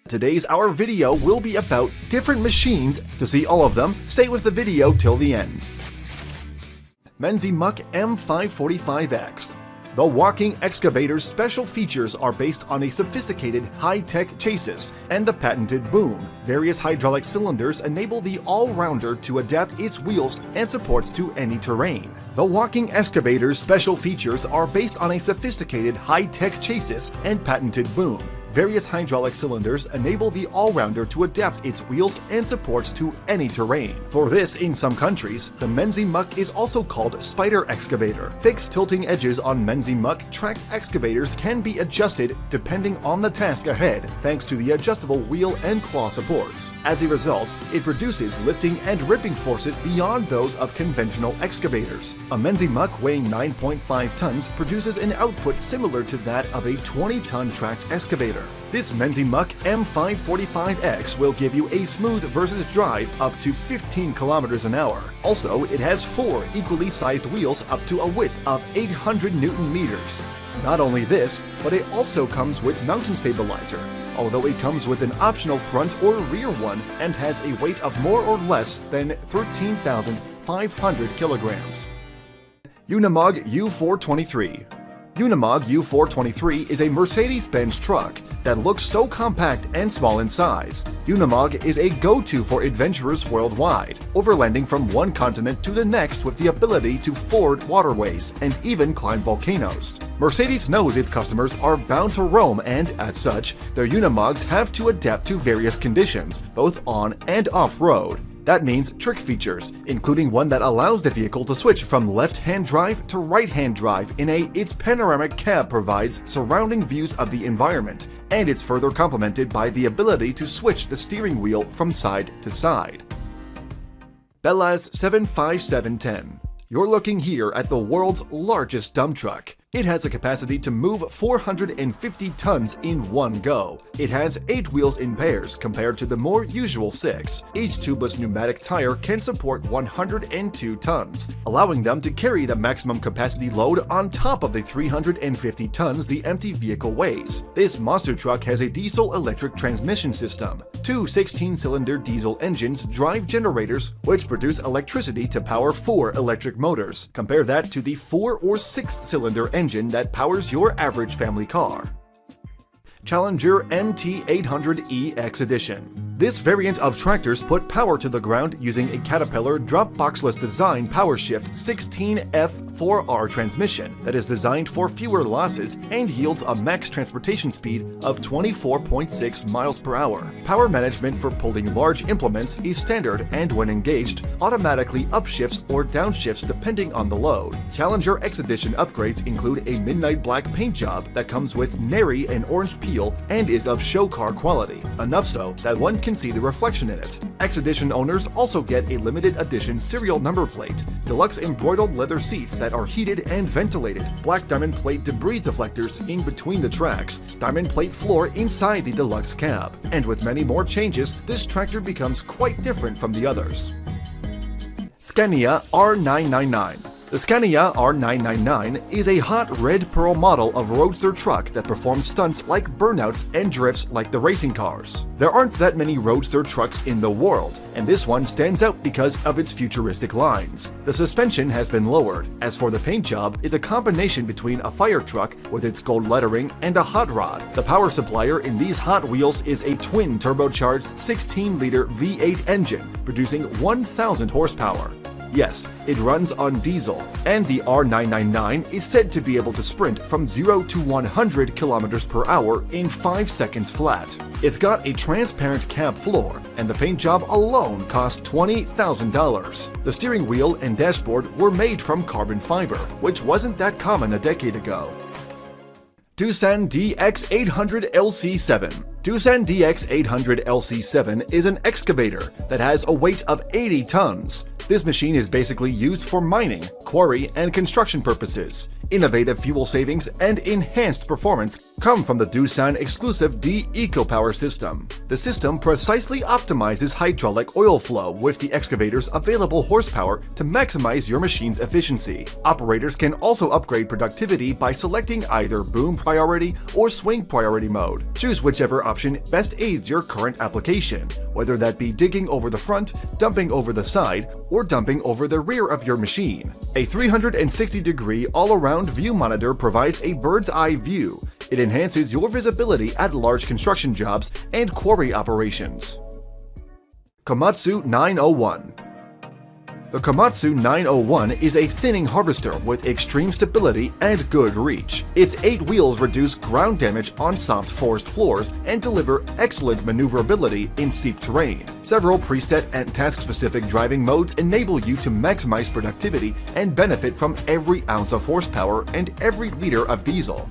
Today's our video will be about different machines. To see all of them, stay with the video till the end. Menzi Muck M545X. The walking excavator's special features are based on a sophisticated high-tech chassis and the patented boom. Various hydraulic cylinders enable the all-rounder to adapt its wheels and supports to any terrain. The walking excavator's special features are based on a sophisticated high-tech chassis and patented boom. Various hydraulic cylinders enable the all-rounder to adapt its wheels and supports to any terrain. For this, in some countries, the Menzi Muck is also called spider excavator. Fixed tilting edges on Menzi Muck tracked excavators can be adjusted depending on the task ahead, thanks to the adjustable wheel and claw supports. As a result, it produces lifting and ripping forces beyond those of conventional excavators. A Menzi Muck weighing 9.5 tons produces an output similar to that of a 20-ton tracked excavator. This Menzi Muck M545X will give you a smooth versus drive up to 15 kilometers an hour. Also, it has 4 equally sized wheels up to a width of 800 Newton meters. Not only this, but it also comes with mountain stabilizer, although it comes with an optional front or rear one and has a weight of more or less than 13,500 kilograms. Unimog U423. Unimog U423 is a Mercedes-Benz truck that looks so compact and small in size. Unimog is a go-to for adventurers worldwide, overlanding from one continent to the next with the ability to ford waterways and even climb volcanoes. Mercedes knows its customers are bound to roam and, as such, their Unimogs have to adapt to various conditions, both on and off-road. That means trick features, including one that allows the vehicle to switch from left-hand drive to right-hand drive its panoramic cab provides surrounding views of the environment, and it's further complemented by the ability to switch the steering wheel from side to side. Belaz 75710. You're looking here at the world's largest dump truck. It has a capacity to move 450 tons in one go. It has 8 wheels in pairs compared to the more usual 6. Each tubeless pneumatic tire can support 102 tons, allowing them to carry the maximum capacity load on top of the 350 tons the empty vehicle weighs. This monster truck has a diesel-electric transmission system. 2 16-cylinder diesel engines drive generators which produce electricity to power 4 electric motors. Compare that to the 4 or 6-cylinder engine that powers your average family car. Challenger MT800EX Edition. This variant of tractors put power to the ground using a Caterpillar drop-boxless design PowerShift 16F4R transmission that is designed for fewer losses and yields a max transportation speed of 24.6 miles per hour. Power management for pulling large implements is standard and when engaged, automatically upshifts or downshifts depending on the load. Challenger X Edition upgrades include a midnight black paint job that comes with nary and orange peel and is of show car quality, enough so that one can see the reflection in it. X Edition owners also get a limited edition serial number plate, deluxe embroidered leather seats that are heated and ventilated, black diamond plate debris deflectors in between the tracks, diamond plate floor inside the deluxe cab. And with many more changes, this tractor becomes quite different from the others. Scania R999. The Scania R999 is a hot red pearl model of roadster truck that performs stunts like burnouts and drifts like the racing cars. There aren't that many roadster trucks in the world, and this one stands out because of its futuristic lines. The suspension has been lowered. As for the paint job, it's a combination between a fire truck with its gold lettering and a hot rod. The power supplier in these Hot Wheels is a twin turbocharged 16-liter V8 engine, producing 1,000 horsepower. Yes, it runs on diesel, and the R999 is said to be able to sprint from 0 to 100 kilometers per hour in 5 seconds flat. It's got a transparent cab floor, and the paint job alone cost $20,000. The steering wheel and dashboard were made from carbon fiber, which wasn't that common a decade ago. DOOSAN DX800LC7. DOOSAN DX800LC7 is an excavator that has a weight of 80 tons. This machine is basically used for mining, quarry, and construction purposes. Innovative fuel savings and enhanced performance come from the DOOSAN exclusive D-EcoPower system. The system precisely optimizes hydraulic oil flow with the excavator's available horsepower to maximize your machine's efficiency. Operators can also upgrade productivity by selecting either boom priority or swing priority mode. Choose whichever option best aids your current application, whether that be digging over the front, dumping over the side, or dumping over the rear of your machine. A 360-degree all-around view monitor provides a bird's-eye view. It enhances your visibility at large construction jobs and quarry operations. Komatsu 901. The Komatsu 901 is a thinning harvester with extreme stability and good reach. Its 8 wheels reduce ground damage on soft forest floors and deliver excellent maneuverability in steep terrain. Several preset and task-specific driving modes enable you to maximize productivity and benefit from every ounce of horsepower and every liter of diesel.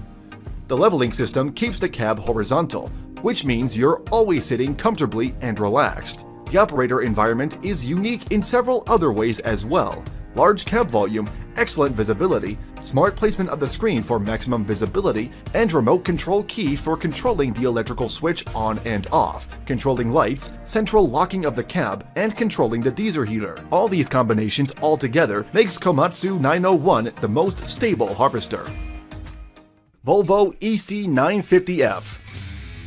The leveling system keeps the cab horizontal, which means you're always sitting comfortably and relaxed. The operator environment is unique in several other ways as well. Large cab volume, excellent visibility, smart placement of the screen for maximum visibility, and remote control key for controlling the electrical switch on and off, controlling lights, central locking of the cab, and controlling the diesel heater. All these combinations altogether makes Komatsu 901 the most stable harvester. Volvo EC950F.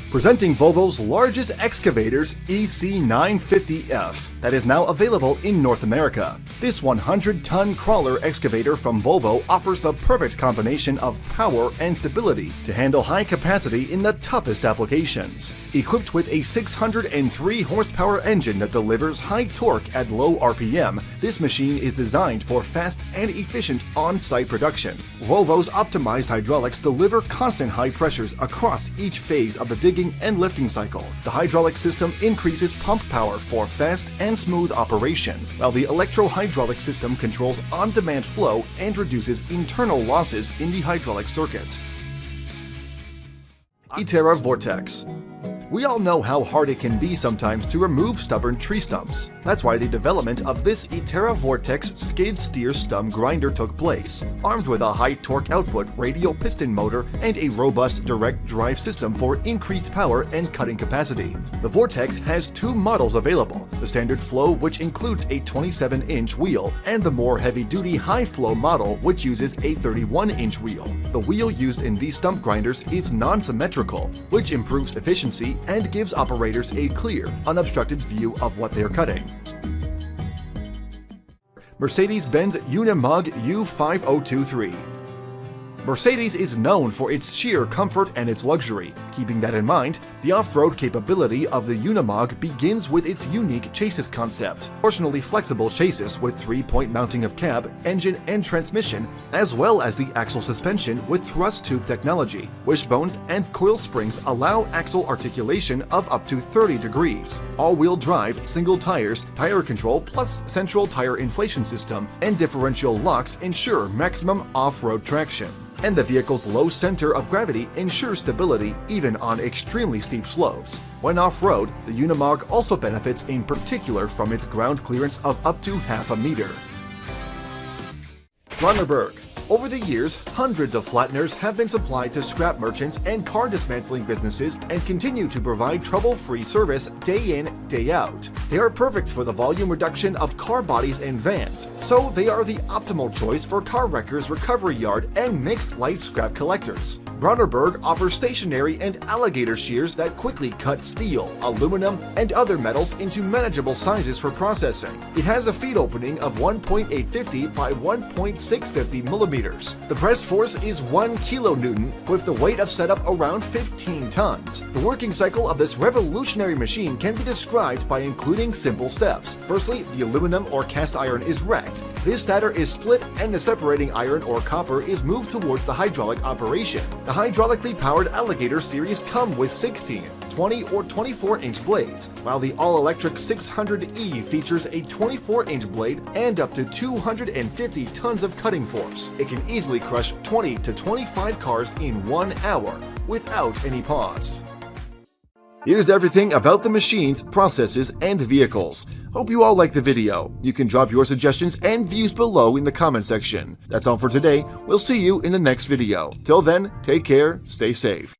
Presenting Volvo's largest excavators, EC950F, that is now available in North America. This 100-ton crawler excavator from Volvo offers the perfect combination of power and stability to handle high capacity in the toughest applications. Equipped with a 603 horsepower engine that delivers high torque at low RPM, this machine is designed for fast and efficient on-site production. Volvo's optimized hydraulics deliver constant high pressures across each phase of the digging and lifting cycle. The hydraulic system increases pump power for fast and smooth operation, while the electro-hydraulic system controls on-demand flow and reduces internal losses in the hydraulic circuit. Itera Vortex. We all know how hard it can be sometimes to remove stubborn tree stumps. That's why the development of this Itera Vortex skid steer stump grinder took place. Armed with a high torque output radial piston motor and a robust direct drive system for increased power and cutting capacity. The Vortex has 2 models available, the standard flow, which includes a 27-inch wheel, and the more heavy-duty high flow model, which uses a 31-inch wheel. The wheel used in these stump grinders is non-symmetrical, which improves efficiency and gives operators a clear, unobstructed view of what they're cutting. Mercedes-Benz Unimog U423. Mercedes is known for its sheer comfort and its luxury. Keeping that in mind, the off-road capability of the Unimog begins with its unique chassis concept. Proportionally flexible chassis with 3-point mounting of cab, engine, and transmission, as well as the axle suspension with thrust tube technology. Wishbones and coil springs allow axle articulation of up to 30 degrees. All-wheel drive, single tires, tire control plus central tire inflation system, and differential locks ensure maximum off-road traction. And the vehicle's low center of gravity ensures stability even on extremely steep slopes. When off-road, the Unimog also benefits in particular from its ground clearance of up to half a meter. Brandenburg. Over the years, hundreds of flatteners have been supplied to scrap merchants and car dismantling businesses and continue to provide trouble-free service day in, day out. They are perfect for the volume reduction of car bodies and vans, so they are the optimal choice for car wreckers, recovery yard, and mixed light scrap collectors. Brandenburg offers stationary and alligator shears that quickly cut steel, aluminum, and other metals into manageable sizes for processing. It has a feed opening of 1.850 by 1.650 millimeters. The press force is 1 kilonewton with the weight of setup around 15 tons. The working cycle of this revolutionary machine can be described by including simple steps. Firstly, the aluminum or cast iron is wrecked. This stator is split and the separating iron or copper is moved towards the hydraulic operation. The hydraulically powered alligator series come with 16, 20 or 24-inch blades, while the all-electric 600E features a 24-inch blade and up to 250 tons of cutting force. It can easily crush 20 to 25 cars in 1 hour without any pause. Here's everything about the machines, processes, and vehicles. Hope you all liked the video. You can drop your suggestions and views below in the comment section. That's all for today. We'll see you in the next video. Till then, take care, stay safe.